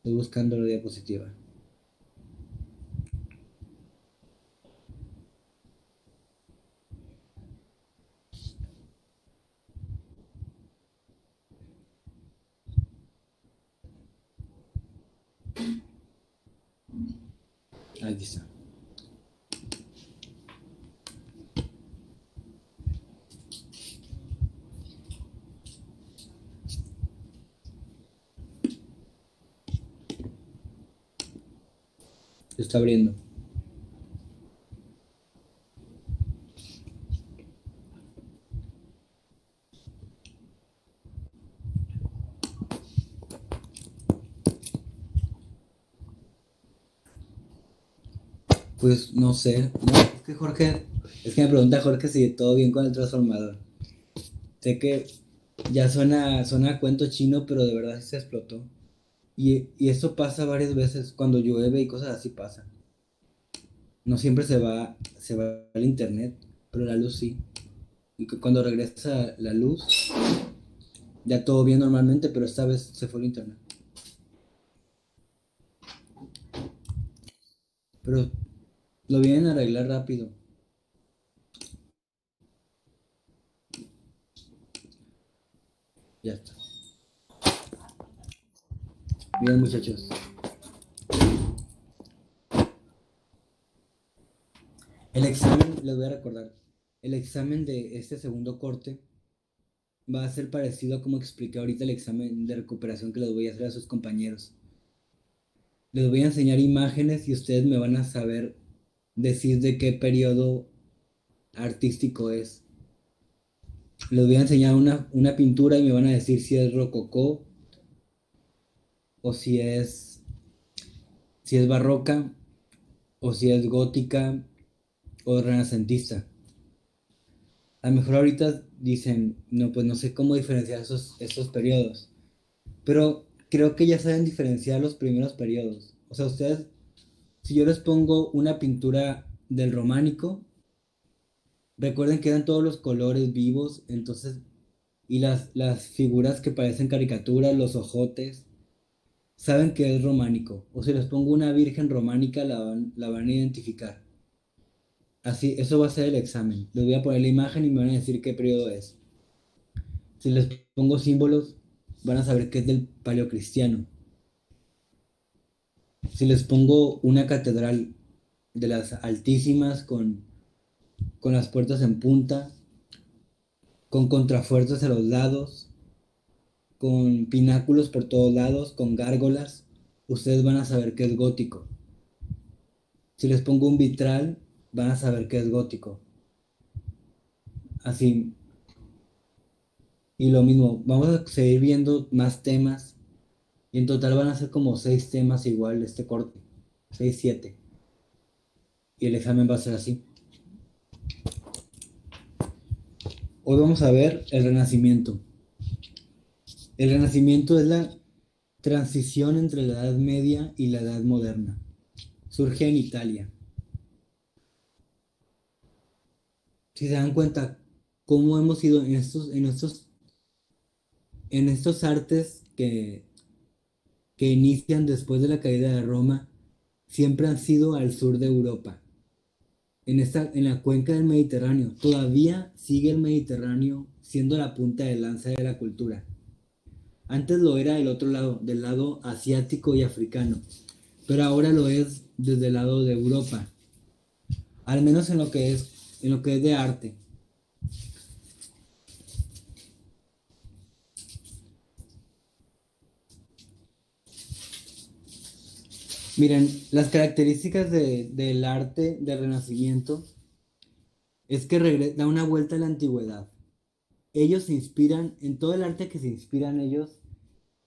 Estoy buscando la diapositiva. Aquí está. Se está abriendo. Pues no sé. No, es que Jorge, es que me pregunta Jorge si todo bien con el transformador. Sé que ya suena a cuento chino, pero de verdad sí se explotó. Y esto pasa varias veces cuando llueve y cosas así pasa. No siempre se va el internet, pero la luz sí. Y que cuando regresa la luz, ya todo bien normalmente, pero esta vez se fue el internet. Pero lo vienen a arreglar rápido. Ya está. Bien, muchachos. El examen, les voy a recordar, el examen de este segundo corte va a ser parecido a como expliqué ahorita el examen de recuperación que les voy a hacer a sus compañeros. Les voy a enseñar imágenes y ustedes me van a saber decir de qué periodo artístico es. Les voy a enseñar una pintura y me van a decir si es rococó o si es barroca o si es gótica o renacentista. A lo mejor ahorita dicen, no, pues no sé cómo diferenciar esos periodos, pero creo que ya saben diferenciar los primeros periodos. O sea, ustedes, si yo les pongo una pintura del románico, recuerden que eran todos los colores vivos, entonces, y las figuras que parecen caricaturas, los ojotes, saben que es románico. O si les pongo una virgen románica, la van a identificar. Así, eso va a ser el examen. Les voy a poner la imagen y me van a decir qué periodo es. Si les pongo símbolos, van a saber que es del paleocristiano. Si les pongo una catedral de las altísimas con las puertas en punta, con contrafuertes a los lados, con pináculos por todos lados, con gárgolas, ustedes van a saber que es gótico. Si les pongo un vitral, van a saber que es gótico. Así, y lo mismo, vamos a seguir viendo más temas. Y en total van a ser como 6 temas igual este corte. 6, 7. Y el examen va a ser así. Hoy vamos a ver el Renacimiento. El Renacimiento es la transición entre la Edad Media y la Edad Moderna. Surge en Italia. Si se dan cuenta cómo hemos ido en estos artes que inician después de la caída de Roma, siempre han sido al sur de Europa. En la cuenca del Mediterráneo. Todavía sigue el Mediterráneo siendo la punta de lanza de la cultura. Antes lo era del otro lado, del lado asiático y africano, pero ahora lo es desde el lado de Europa, al menos en lo que es de arte. Miren, las características del arte del Renacimiento es que da una vuelta a la antigüedad. Ellos se inspiran, en todo el arte que se inspiran ellos,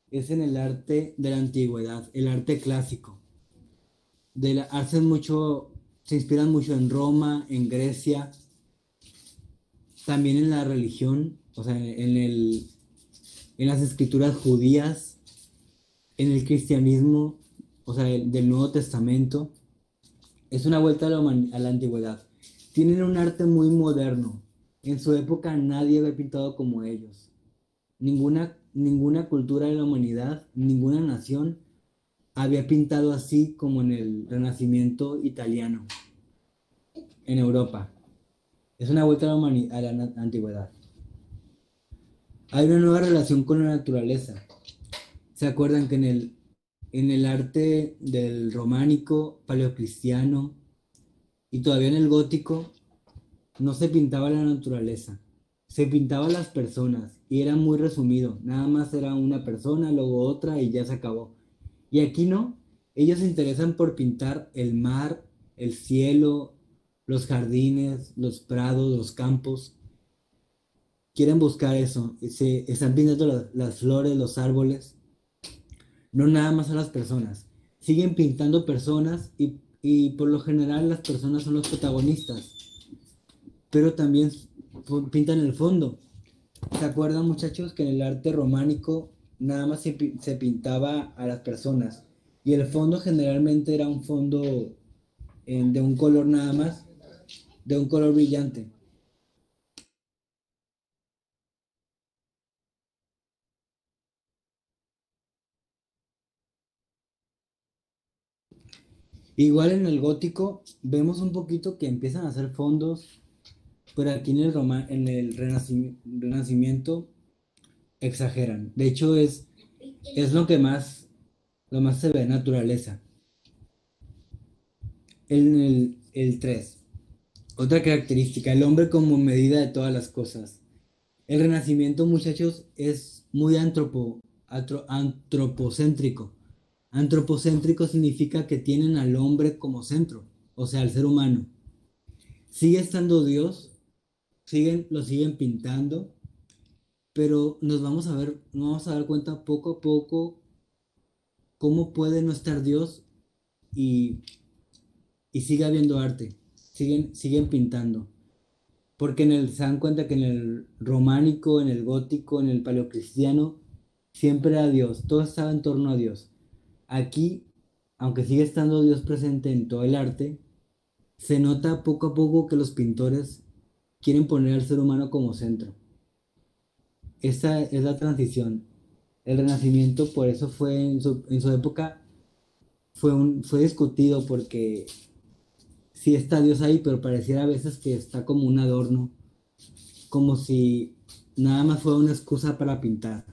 es en el arte de la antigüedad, el arte clásico. Hacen mucho, se inspiran mucho en Roma, en Grecia, también en la religión, o sea, en las escrituras judías, en el cristianismo, o sea, del Nuevo Testamento. Es una vuelta a la antigüedad. Tienen un arte muy moderno. En su época nadie había pintado como ellos. Ninguna cultura de la humanidad, ninguna nación había pintado así como en el Renacimiento italiano, en Europa. Es una vuelta a a la antigüedad. Hay una nueva relación con la naturaleza. ¿Se acuerdan que en el arte del románico, paleocristiano y todavía en el gótico no se pintaba la naturaleza? Se pintaba las personas y era muy resumido. Nada más era una persona, luego otra y ya se acabó. Y aquí no. Ellos se interesan por pintar el mar, el cielo, los jardines, los prados, los campos. Quieren buscar eso. Están pintando las flores, los árboles, no nada más a las personas. Siguen pintando personas y por lo general las personas son los protagonistas, pero también pintan el fondo. ¿Se acuerdan, muchachos, que en el arte románico nada más se pintaba a las personas y el fondo generalmente era un fondo de un color nada más, de un color brillante? Igual en el gótico vemos un poquito que empiezan a hacer fondos, pero aquí en en el renacimiento exageran. De hecho, es lo más se ve, naturaleza. El 3. Otra característica, el hombre como medida de todas las cosas. El renacimiento, muchachos, es muy antropocéntrico. Antropocéntrico significa que tienen al hombre como centro, o sea, al ser humano. Sigue estando Dios, lo siguen pintando, pero nos vamos a dar cuenta poco a poco cómo puede no estar Dios y, y sigue habiendo arte, siguen pintando. Porque se dan cuenta que en el románico, en el gótico, en el paleocristiano, siempre era Dios, todo estaba en torno a Dios. Aquí, aunque sigue estando Dios presente en todo el arte, se nota poco a poco que los pintores quieren poner al ser humano como centro. Esa es la transición. El Renacimiento, por eso fue en su época, fue discutido porque sí está Dios ahí, pero pareciera a veces que está como un adorno, como si nada más fuera una excusa para pintar.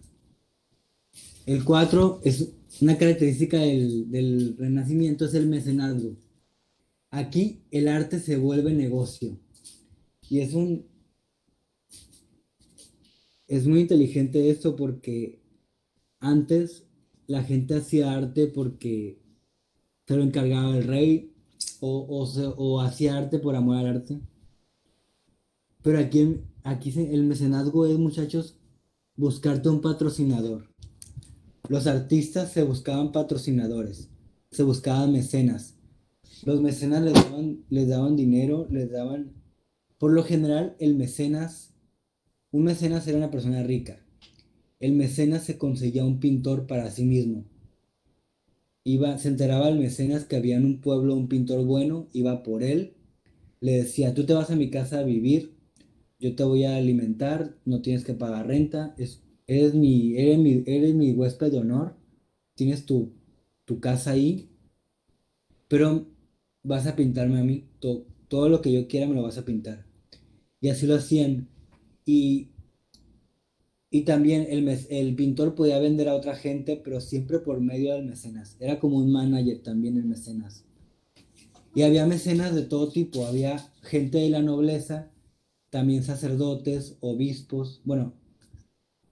El 4 es una característica del Renacimiento, es el mecenazgo. Aquí el arte se vuelve negocio y es muy inteligente esto porque antes la gente hacía arte porque se lo encargaba el rey o hacía arte por amor al arte. Pero el mecenazgo es, muchachos, buscarte un patrocinador. Los artistas se buscaban patrocinadores, se buscaban mecenas. Los mecenas les daban dinero, por lo general, un mecenas era una persona rica. El mecenas se conseguía un pintor para sí mismo. Se enteraba el mecenas que había en un pueblo un pintor bueno, iba por él, le decía, tú te vas a mi casa a vivir, yo te voy a alimentar, no tienes que pagar renta, eres mi huésped de honor, tienes tu casa ahí, pero vas a pintarme a mí, todo lo que yo quiera me lo vas a pintar. Y así lo hacían. Y, y también el pintor podía vender a otra gente, pero siempre por medio del mecenas. Era como un manager también el mecenas. Y había mecenas de todo tipo, había gente de la nobleza, también sacerdotes, obispos, bueno,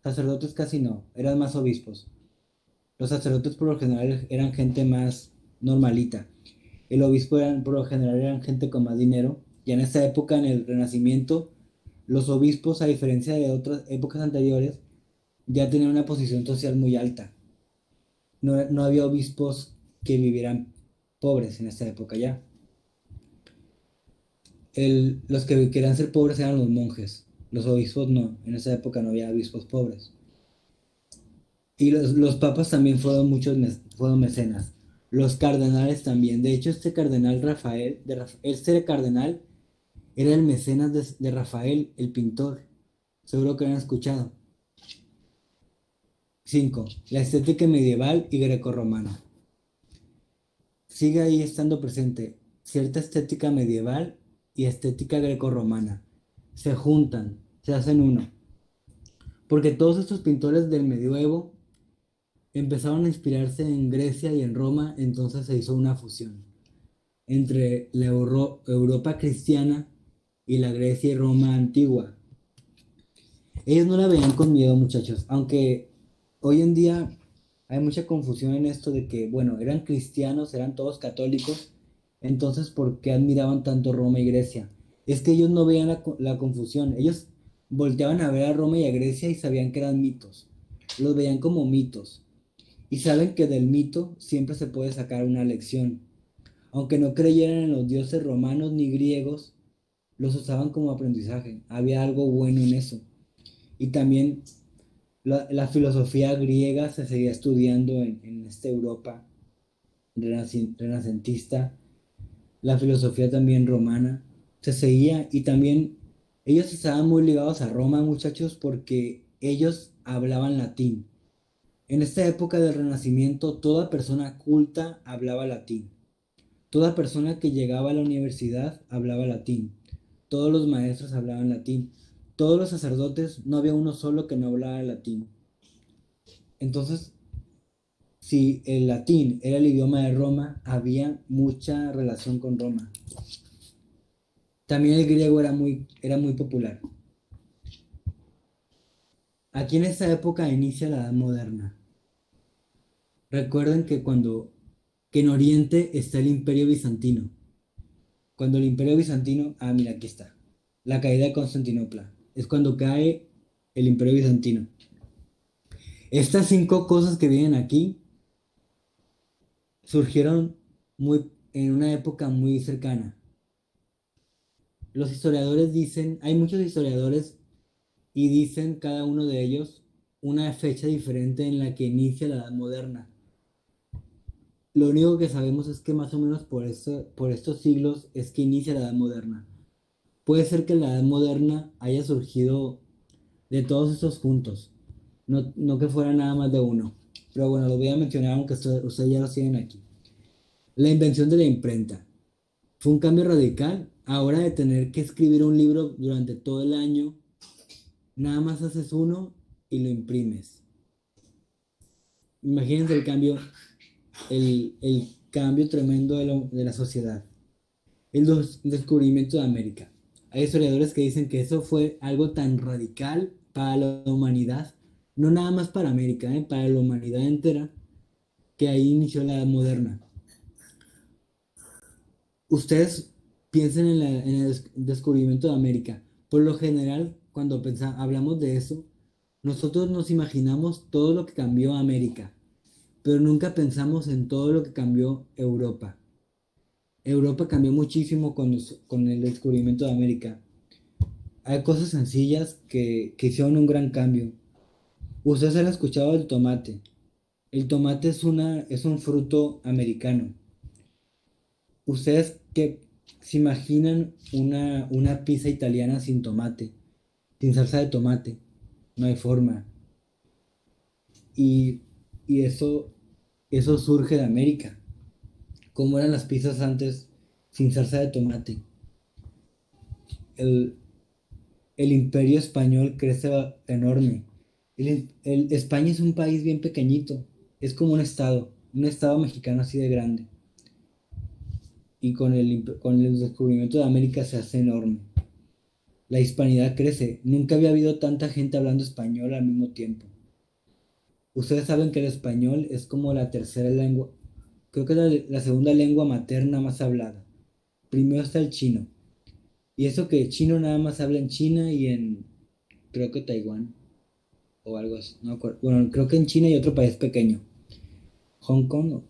sacerdotes casi no, eran más obispos. Los sacerdotes por lo general eran gente más normalita. El obispo por lo general eran gente con más dinero. Y en esa época, en el Renacimiento, los obispos, a diferencia de otras épocas anteriores, ya tenían una posición social muy alta. No había obispos que vivieran pobres en esa época ya. Los que querían ser pobres eran los monjes. Los obispos no. En esa época no había obispos pobres. Y los papas también fueron mecenas. Los cardenales también. De hecho, este cardenal este cardenal era el mecenas de Rafael, el pintor. Seguro que lo han escuchado. 5. La estética medieval y grecorromana. sigue ahí estando presente cierta estética medieval y estética grecorromana. Se juntan, se hacen uno. Porque todos estos pintores del medioevo empezaron a inspirarse en Grecia y en Roma, entonces se hizo una fusión entre la Europa cristiana y la Grecia y Roma antigua. Ellos no la veían con miedo, muchachos, aunque hoy en día hay mucha confusión en esto de que, bueno, eran cristianos, eran todos católicos, entonces, ¿por qué admiraban tanto Roma y Grecia? Es que ellos no veían la confusión, ellos volteaban a ver a Roma y a Grecia y sabían que eran mitos, los veían como mitos, y saben que del mito siempre se puede sacar una lección. Aunque no creyeran en los dioses romanos ni griegos, los usaban como aprendizaje, había algo bueno en eso. Y también la filosofía griega se seguía estudiando en esta Europa renacentista, la filosofía también romana se seguía y también ellos estaban muy ligados a Roma, muchachos, porque ellos hablaban latín. En esta época del Renacimiento, toda persona culta hablaba latín. Toda persona que llegaba a la universidad hablaba latín. Todos los maestros hablaban latín. Todos los sacerdotes, no había uno solo que no hablara latín. Entonces, si el latín era el idioma de Roma, había mucha relación con Roma. También el griego era muy popular. Aquí en esta época inicia la Edad Moderna. Recuerden que en Oriente está el Imperio Bizantino. Cuando el Imperio Bizantino, mira, aquí está. La caída de Constantinopla. Es cuando cae el Imperio Bizantino. Estas cinco cosas que vienen aquí surgieron en una época muy cercana. Los historiadores dicen, hay muchos historiadores y dicen cada uno de ellos una fecha diferente en la que inicia la Edad Moderna. Lo único que sabemos es que más o menos por estos siglos es que inicia la Edad Moderna. Puede ser que la Edad Moderna haya surgido de todos estos juntos, no que fuera nada más de uno. Pero bueno, lo voy a mencionar aunque ustedes ya lo tienen aquí. La invención de la imprenta. Fue un cambio radical. Ahora de tener que escribir un libro durante todo el año, nada más haces uno y lo imprimes. Imagínense el cambio tremendo de la sociedad. Descubrimiento de América. Hay historiadores que dicen que eso fue algo tan radical para la humanidad, no nada más para América, para la humanidad entera, que ahí inició la Edad Moderna. Ustedes piensen en el descubrimiento de América. Por lo general, cuando hablamos de eso, nosotros nos imaginamos todo lo que cambió América, pero nunca pensamos en todo lo que cambió Europa. Europa cambió muchísimo con el descubrimiento de América. Hay cosas sencillas que hicieron un gran cambio. Ustedes han escuchado el tomate. El tomate es un fruto americano. ¿Ustedes qué se imaginan una pizza italiana sin tomate, sin salsa de tomate? No hay forma. Y, y eso surge de América. ¿Cómo eran las pizzas antes sin salsa de tomate? El, el imperio español crece enorme. España es un país bien pequeñito. Es como un estado mexicano así de grande. Y con el descubrimiento de América se hace enorme. La hispanidad crece. Nunca había habido tanta gente hablando español al mismo tiempo. Ustedes saben que el español es como la tercera lengua, creo que es la segunda lengua materna más hablada. Primero está el chino. Y eso que el chino nada más habla en China y creo que Taiwán o algo así. No me acuerdo. Bueno, creo que en China y otro país pequeño. Hong Kong, no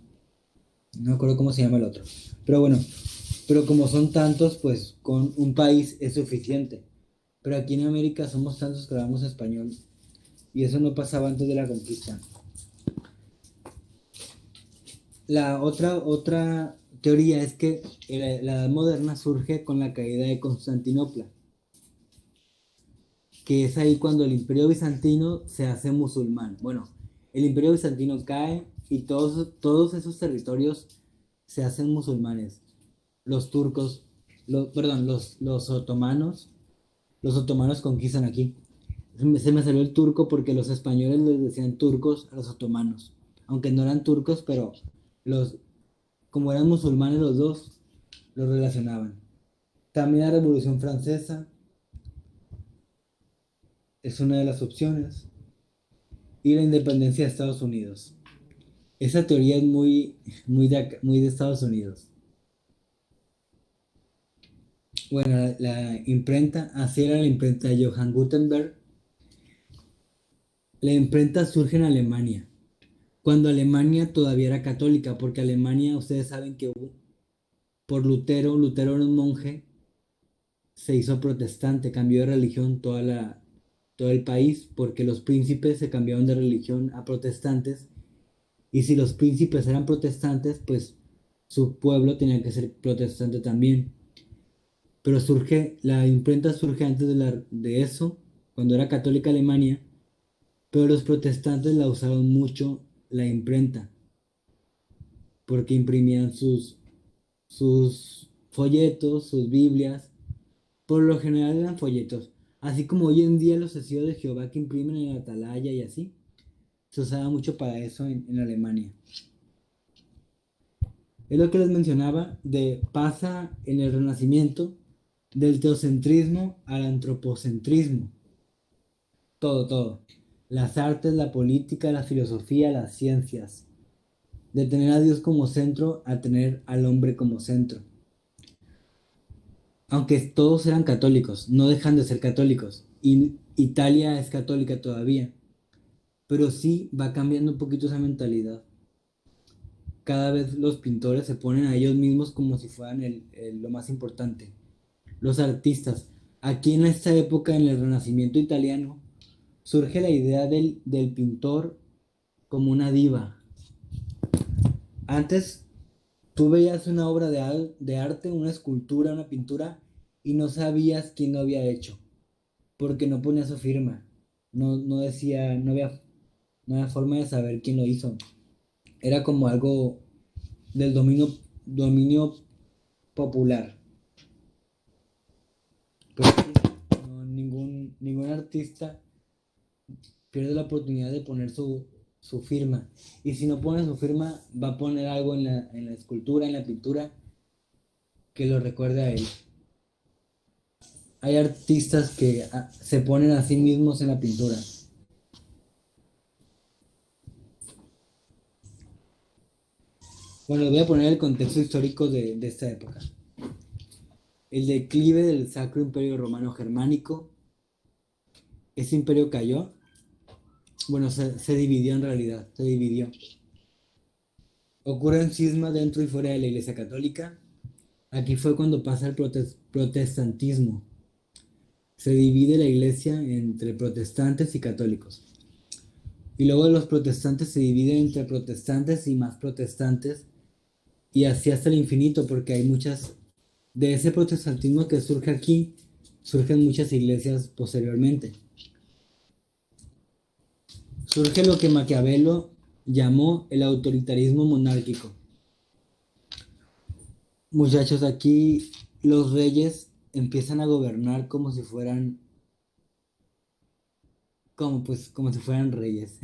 me acuerdo cómo se llama el otro. Pero bueno, pero como son tantos, pues con un país es suficiente. Pero aquí en América somos tantos que hablamos español. Y eso no pasaba antes de la conquista. Otra teoría es que la Edad Moderna surge con la caída de Constantinopla, que es ahí cuando el Imperio Bizantino se hace musulmán. Bueno, el Imperio Bizantino cae y todos esos territorios se hacen musulmanes. Los turcos, perdón, los otomanos conquistan aquí. Se me salió el turco porque los españoles les decían turcos a los otomanos, aunque no eran turcos, pero los, como eran musulmanes los dos, los relacionaban. También la Revolución Francesa es una de las opciones y la independencia de Estados Unidos. Esa teoría es muy de Estados Unidos. Bueno, la imprenta, así era la imprenta de Johann Gutenberg. La imprenta surge en Alemania, cuando Alemania todavía era católica, porque Alemania, ustedes saben que por Lutero era un monje, se hizo protestante, cambió de religión todo el país, porque los príncipes se cambiaron de religión a protestantes, y si los príncipes eran protestantes, pues su pueblo tenía que ser protestante también. Pero la imprenta surge antes de eso, cuando era católica Alemania, pero los protestantes la usaron mucho la imprenta, porque imprimían sus folletos, sus Biblias, por lo general eran folletos, así como hoy en día los testigos de Jehová que imprimen en la atalaya y así, se usaba mucho para eso en Alemania. Es lo que les mencionaba, pasa en el Renacimiento del teocentrismo al antropocentrismo, todo. Las artes, la política, la filosofía, las ciencias. De tener a Dios como centro a tener al hombre como centro. Aunque todos eran católicos, no dejan de ser católicos. Y Italia es católica todavía. Pero sí va cambiando un poquito esa mentalidad. Cada vez los pintores se ponen a ellos mismos como si fueran lo más importante. Los artistas. Aquí en esta época, en el Renacimiento italiano, surge la idea del pintor como una diva. Antes tú veías una obra de arte, una escultura, una pintura, y no sabías quién lo había hecho, porque no ponía su firma. No decía, no había forma de saber quién lo hizo. Era como algo del dominio popular. Pero sí, no, ningún artista pierde la oportunidad de poner su firma. Y si no pone su firma, va a poner algo en la escultura, en la pintura, que lo recuerde a él. Hay artistas que se ponen a sí mismos en la pintura. Bueno, les voy a poner el contexto histórico de esta época. El declive del Sacro Imperio Romano Germánico. Ese imperio cayó. Bueno, se dividió en realidad, se dividió. Ocurre un cisma dentro y fuera de la Iglesia Católica. Aquí fue cuando pasa el protestantismo. Se divide la iglesia entre protestantes y católicos. Y luego los protestantes se dividen entre protestantes y más protestantes. Y así hasta el infinito, porque hay de ese protestantismo que surge aquí, surgen muchas iglesias posteriormente. Surge lo que Maquiavelo llamó el autoritarismo monárquico. Muchachos, aquí los reyes empiezan a gobernar como si fueran, como si fueran reyes.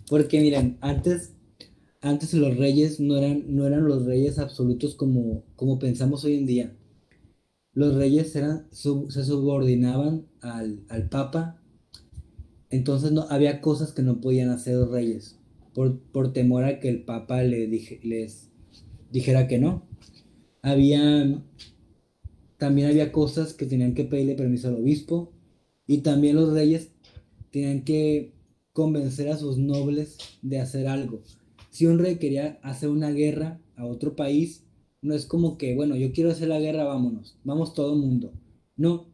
Porque miren, antes los reyes no eran los reyes absolutos como pensamos hoy en día. Los reyes se subordinaban al papa, entonces no, había cosas que no podían hacer los reyes por temor a que el papa les dijera que no. Había, también había cosas que tenían que pedirle permiso al obispo, y también los reyes tenían que convencer a sus nobles de hacer algo. Si un rey quería hacer una guerra a otro país, no es como que, bueno, yo quiero hacer la guerra, vámonos, vamos todo el mundo. No,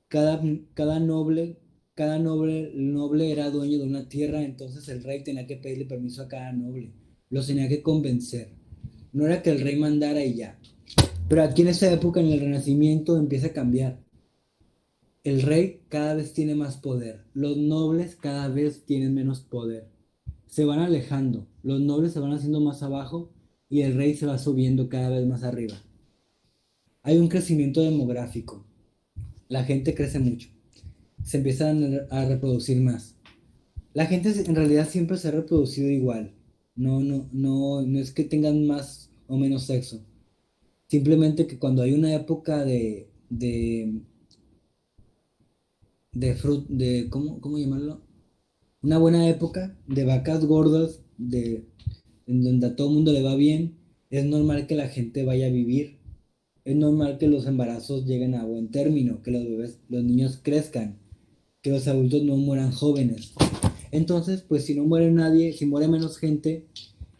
cada, cada noble, noble era dueño de una tierra, entonces el rey tenía que pedirle permiso a cada noble, los tenía que convencer. No era que el rey mandara y ya. Pero aquí en esa época, en el Renacimiento, empieza a cambiar. El rey cada vez tiene más poder, los nobles cada vez tienen menos poder. Se van alejando, los nobles se van haciendo más abajo y el rey se va subiendo cada vez más arriba. Hay un crecimiento demográfico. La gente crece mucho. Se empiezan a reproducir más. La gente en realidad siempre se ha reproducido igual. No es que tengan más o menos sexo. Simplemente que cuando hay una época de ¿cómo llamarlo? Una buena época de vacas gordas, en donde a todo el mundo le va bien, es normal que la gente vaya a vivir. Es normal que los embarazos lleguen a buen término, que los bebés, los niños crezcan, que los adultos no mueran jóvenes. Entonces, pues si no muere nadie, si muere menos gente,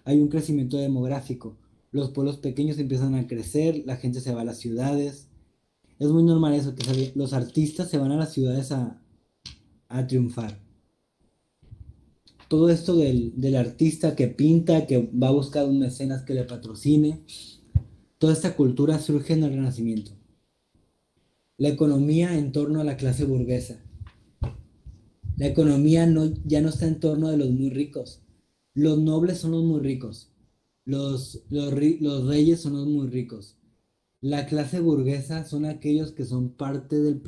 hay un crecimiento demográfico. Los pueblos pequeños empiezan a crecer, la gente se va a las ciudades. Es muy normal eso, que los artistas se van a las ciudades a triunfar. Todo esto del artista que pinta, que va a buscar un mecenas que le patrocine, toda esta cultura surge en el Renacimiento. La economía en torno a la clase burguesa. La economía ya no está en torno de los muy ricos. Los nobles son los muy ricos. Los reyes son los muy ricos. La clase burguesa son aquellos que son parte del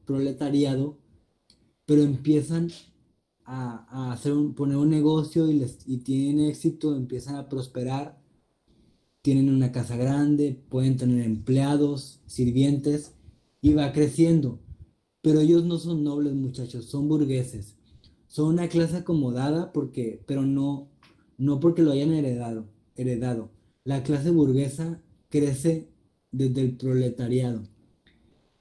proletariado, pero empiezan a poner un negocio y tienen éxito, empiezan a prosperar, tienen una casa grande, pueden tener empleados, sirvientes, y va creciendo. Pero ellos no son nobles, muchachos, son burgueses. Son una clase acomodada pero no porque lo hayan heredado. La clase burguesa crece desde el proletariado.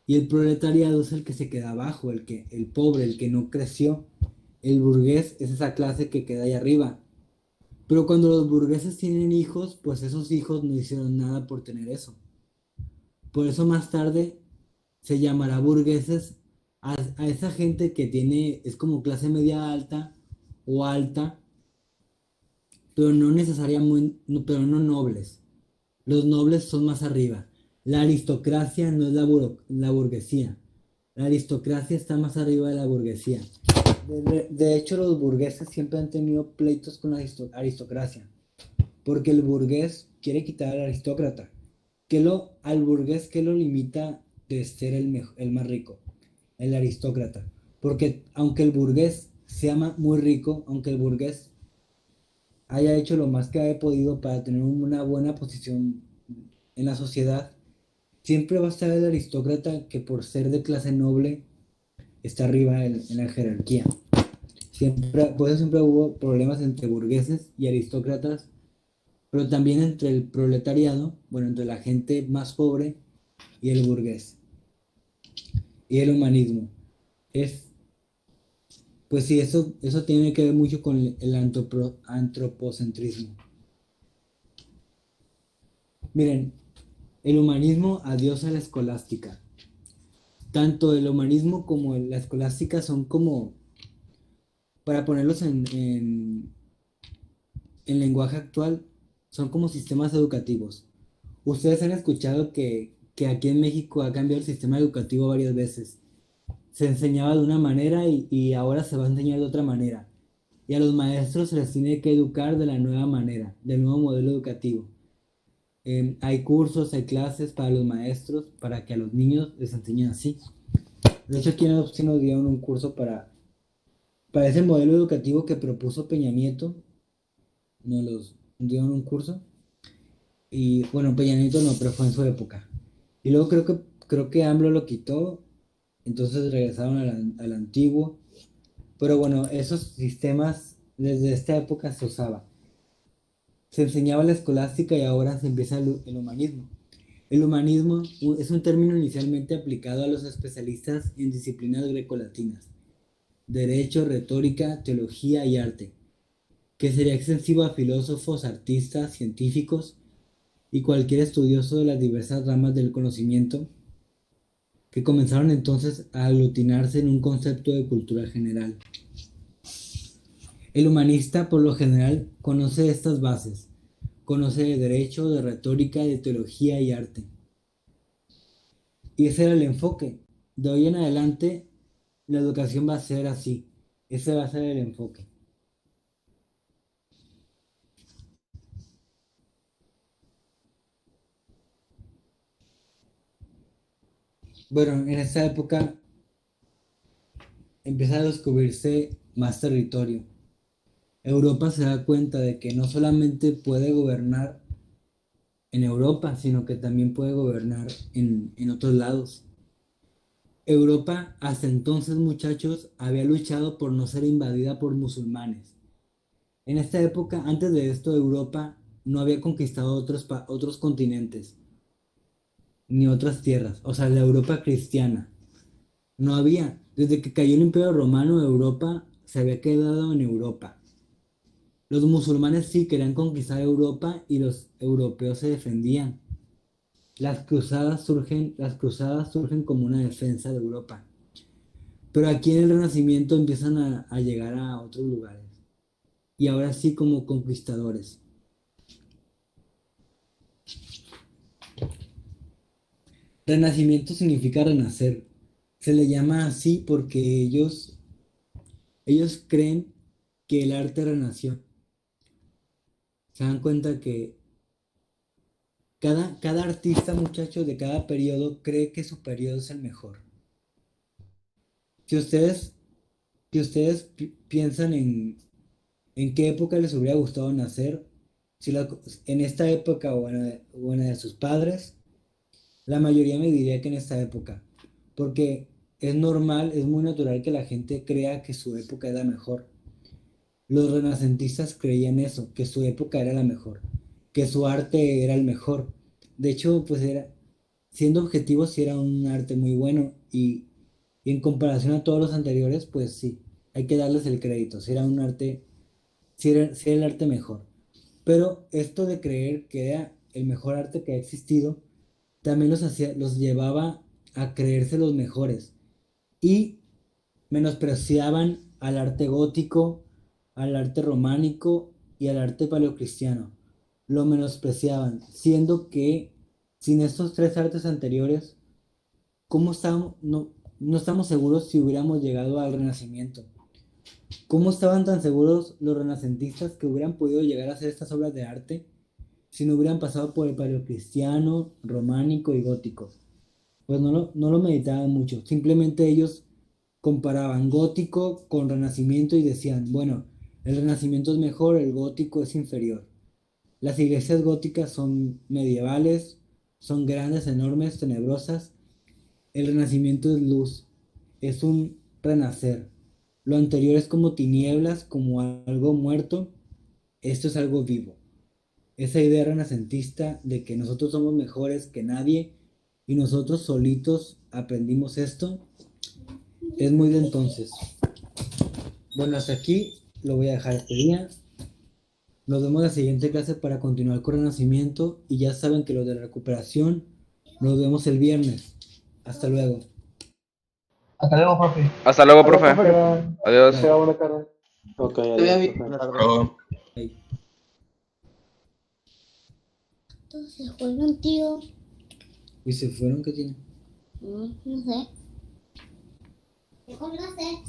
Y el proletariado es el que se queda abajo, el pobre, el que no creció. El burgués es esa clase que queda ahí arriba. Pero cuando los burgueses tienen hijos, pues esos hijos no hicieron nada por tener eso. Por eso más tarde se llamará burgueses a esa gente que es como clase media alta o alta, pero no necesariamente, pero no nobles. Los nobles son más arriba. La aristocracia no es la burguesía. La aristocracia está más arriba de la burguesía. De hecho, los burgueses siempre han tenido pleitos con la aristocracia, porque el burgués quiere quitar al aristócrata. Al burgués, ¿qué lo limita de ser el más rico? El aristócrata. Porque aunque el burgués sea muy rico, aunque el burgués haya hecho lo más que haya podido para tener una buena posición en la sociedad, siempre va a estar el aristócrata que por ser de clase noble está arriba en la jerarquía. Por eso siempre hubo problemas entre burgueses y aristócratas, pero también entre el proletariado, bueno, entre la gente más pobre y el burgués. Y el humanismo. Es, pues sí, eso tiene que ver mucho con el antropocentrismo. Miren, el humanismo adiosa a la escolástica. Tanto el humanismo como la escolástica son como, para ponerlos en lenguaje actual, son como sistemas educativos. Ustedes han escuchado que aquí en México ha cambiado el sistema educativo varias veces. Se enseñaba de una manera y ahora se va a enseñar de otra manera. Y a los maestros se les tiene que educar de la nueva manera, del nuevo modelo educativo. Hay cursos, hay clases para los maestros, para que a los niños les enseñen así. De hecho, aquí en Adopción nos dieron un curso para ese modelo educativo que propuso Peña Nieto. Nos dieron un curso. Y bueno, Peña Nieto no, pero fue en su época. Y luego creo que AMLO lo quitó. Entonces regresaron al antiguo. Pero bueno, esos sistemas desde esta época se usaba. Se enseñaba la escolástica y ahora se empieza el humanismo. El humanismo es un término inicialmente aplicado a los especialistas en disciplinas grecolatinas, derecho, retórica, teología y arte, que sería extensivo a filósofos, artistas, científicos y cualquier estudioso de las diversas ramas del conocimiento, que comenzaron entonces a aglutinarse en un concepto de cultura general. El humanista, por lo general, conoce estas bases. Conoce de derecho, de retórica, de teología y arte. Y ese era el enfoque. De hoy en adelante, la educación va a ser así. Ese va a ser el enfoque. Bueno, en esta época empieza a descubrirse más territorio. Europa se da cuenta de que no solamente puede gobernar en Europa, sino que también puede gobernar en otros lados. Europa hasta entonces, muchachos, había luchado por no ser invadida por musulmanes. En esta época, antes de esto, Europa no había conquistado otros continentes ni otras tierras, o sea, la Europa cristiana. No había. Desde que cayó el Imperio Romano, Europa se había quedado en Europa. Los musulmanes sí querían conquistar Europa y los europeos se defendían. Las cruzadas surgen como una defensa de Europa. Pero aquí en el Renacimiento empiezan a llegar a otros lugares. Y ahora sí como conquistadores. Renacimiento significa renacer. Se le llama así porque ellos creen que el arte renació. Se dan cuenta que cada artista, muchachos, de cada periodo cree que su periodo es el mejor. Si ustedes, si ustedes piensan en qué época les hubiera gustado nacer, si en esta época o en la de sus padres, la mayoría me diría que en esta época, porque es normal, es muy natural que la gente crea que su época es la mejor. Los renacentistas creían eso, que su época era la mejor, que su arte era el mejor. De hecho, pues siendo objetivos, sí era un arte muy bueno y en comparación a todos los anteriores, pues sí, hay que darles el crédito, sí era un arte, sí era el arte mejor. Pero esto de creer que era el mejor arte que ha existido, también los llevaba a creerse los mejores y menospreciaban al arte gótico, al arte románico y al arte paleocristiano. Lo menospreciaban, siendo que sin estos tres artes anteriores, ¿cómo estamos? No estamos seguros si hubiéramos llegado al Renacimiento. ¿Cómo estaban tan seguros los renacentistas que hubieran podido llegar a hacer estas obras de arte si no hubieran pasado por el paleocristiano, románico y gótico? Pues no lo meditaban mucho. Simplemente ellos comparaban gótico con renacimiento y decían, bueno, el renacimiento es mejor, el gótico es inferior. Las iglesias góticas son medievales, son grandes, enormes, tenebrosas. El renacimiento es luz, es un renacer. Lo anterior es como tinieblas, como algo muerto. Esto es algo vivo. Esa idea renacentista de que nosotros somos mejores que nadie y nosotros solitos aprendimos esto, es muy de entonces. Bueno, hasta aquí lo voy a dejar este día. Nos vemos en la siguiente clase para continuar con Renacimiento y ya saben que lo de la recuperación nos vemos el viernes. Hasta luego. Hasta luego, profe. Hasta luego, Hola, profe. profe, que Adiós. tenga buena tarde. Ok, Te vea adiós, bien. profe. Buenas Hasta tardes. luego. Bye. Entonces fueron, tío. ¿Y se fueron? ¿Qué tiene? No sé. Mejor no sé.